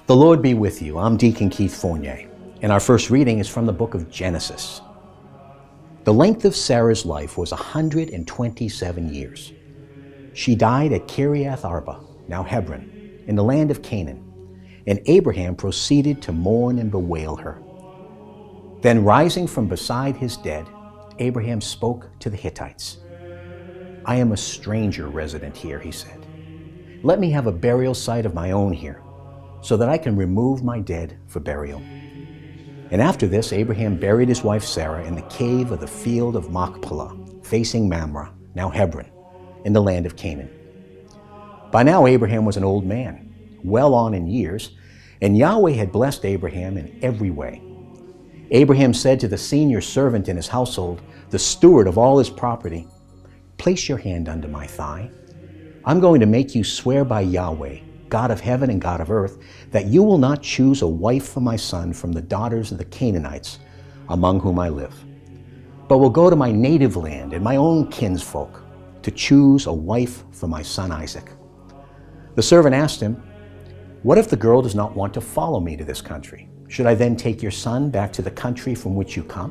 The Lord be with you. I'm Deacon Keith Fournier, and our first reading is from the book of Genesis. The length of Sarah's life was 127 years. She died at Kiriath-Arba, now Hebron, in the land of Canaan, and Abraham proceeded to mourn and bewail her. Then rising from beside his dead, Abraham spoke to the Hittites. "I am a stranger resident here," he said. "Let me have a burial site of my own here, so that I can remove my dead for burial." And after this, Abraham buried his wife Sarah in the cave of the field of Machpelah, facing Mamre, now Hebron, in the land of Canaan. By now Abraham was an old man, well on in years, and Yahweh had blessed Abraham in every way. Abraham said to the senior servant in his household, the steward of all his property, "Place your hand under my thigh. I'm going to make you swear by Yahweh, God of heaven and God of earth, that you will not choose a wife for my son from the daughters of the Canaanites, among whom I live, but will go to my native land and my own kinsfolk to choose a wife for my son Isaac." The servant asked him, "What if the girl does not want to follow me to this country? Should I then take your son back to the country from which you come?"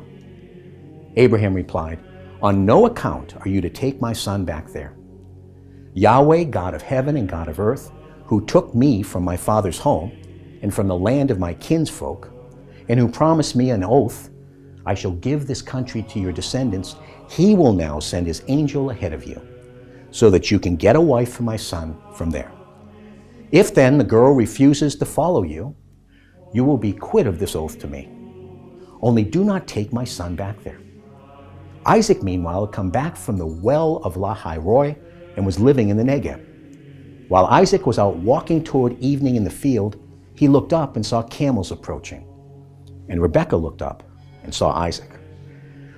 Abraham replied, "On no account are you to take my son back there. Yahweh, God of heaven and God of earth, who took me from my father's home and from the land of my kinsfolk, and who promised me an oath, 'I shall give this country to your descendants,' he will now send his angel ahead of you, so that you can get a wife for my son from there. If then the girl refuses to follow you, you will be quit of this oath to me. Only do not take my son back there." Isaac, meanwhile, had come back from the well of Lahai-Roi and was living in the Negev. While Isaac was out walking toward evening in the field, he looked up and saw camels approaching. And Rebekah looked up and saw Isaac.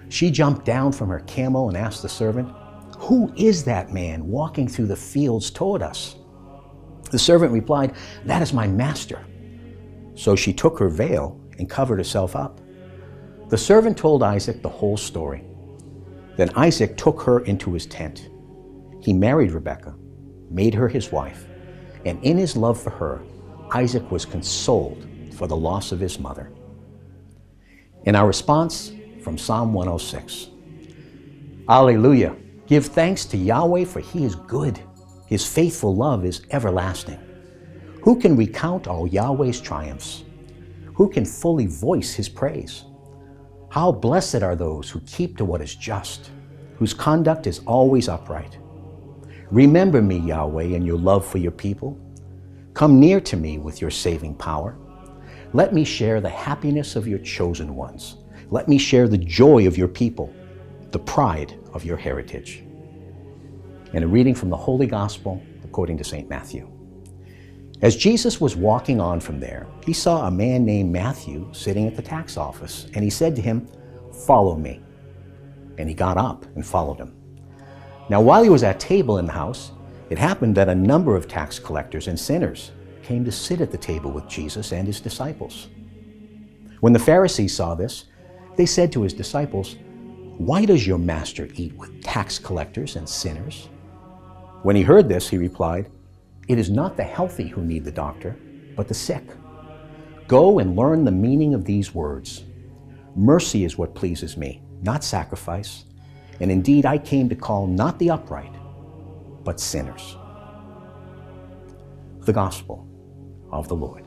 She jumped down from her camel and asked the servant, "Who is that man walking through the fields toward us?" The servant replied, "That is my master." So she took her veil and covered herself up. The servant told Isaac the whole story. Then Isaac took her into his tent. He married Rebekah, made her his wife, and in his love for her, Isaac was consoled for the loss of his mother. In our response from Psalm 106, Alleluia! Give thanks to Yahweh, for he is good. His faithful love is everlasting. Who can recount all Yahweh's triumphs? Who can fully voice his praise? How blessed are those who keep to what is just, whose conduct is always upright. Remember me, Yahweh, in your love for your people. Come near to me with your saving power. Let me share the happiness of your chosen ones. Let me share the joy of your people, the pride of your heritage. And a reading from the Holy Gospel according to St. Matthew. As Jesus was walking on from there, he saw a man named Matthew sitting at the tax office, and he said to him, "Follow me." And he got up and followed him. Now while he was at table in the house, it happened that a number of tax collectors and sinners came to sit at the table with Jesus and his disciples. When the Pharisees saw this, they said to his disciples, "Why does your master eat with tax collectors and sinners?" When he heard this, he replied, "It is not the healthy who need the doctor, but the sick. Go and learn the meaning of these words. Mercy is what pleases me, not sacrifice. And indeed, I came to call not the upright, but sinners." The Gospel of the Lord.